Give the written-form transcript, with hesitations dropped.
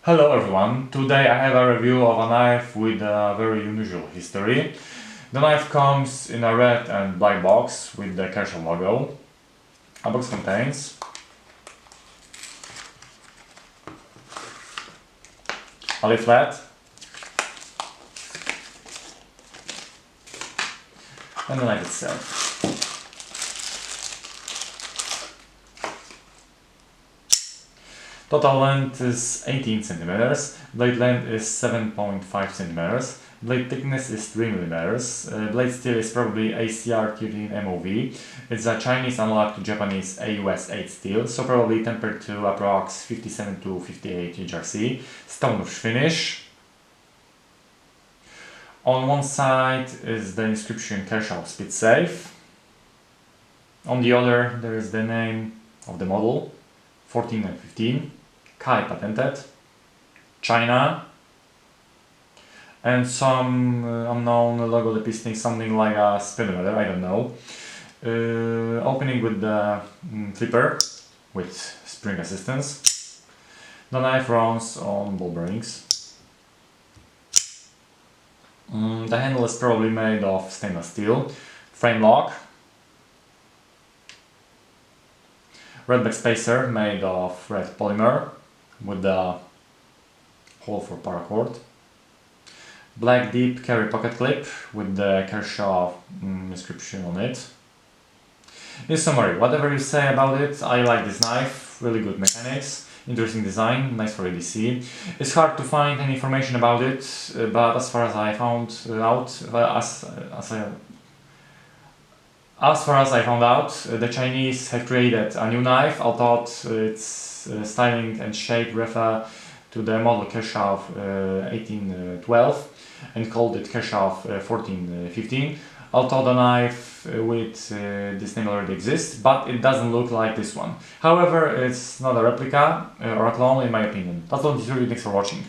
Hello everyone, today I have a review of a knife with a very unusual history. The knife comes in a red and black box with the Kershaw logo. A box contains a leaflet and the knife itself. Total length is 18 cm, blade length is 7.5 cm, blade thickness is 3 mm, blade steel is probably ACR 13 MOV, it's a Chinese analog to Japanese AUS 8 steel, so probably tempered to approx 57 to 58 HRC, stone finish. On one side is the inscription Kershaw Speed Safe, on the other there is the name of the model, 14 and 15. Kai patented, China, and some unknown logo depicting something like a speedometer, I don't know. Opening with the flipper with spring assistance. The knife runs on ball bearings. The handle is probably made of stainless steel. Frame lock. Red back spacer made of red polymer with the hole for paracord. Black deep carry pocket clip with the Kershaw inscription on it. In summary, whatever you say about it, I like this knife, really good mechanics, interesting design, nice for ADC. It's hard to find any information about it, but as far as I found out, the Chinese have created a new knife, although its styling and shape refer to the model Kershaw 1812 and called it Kershaw 1415. Although the knife with this name already exists, but it doesn't look like this one. However, it's not a replica or a clone in my opinion. That's all this video, thanks for watching.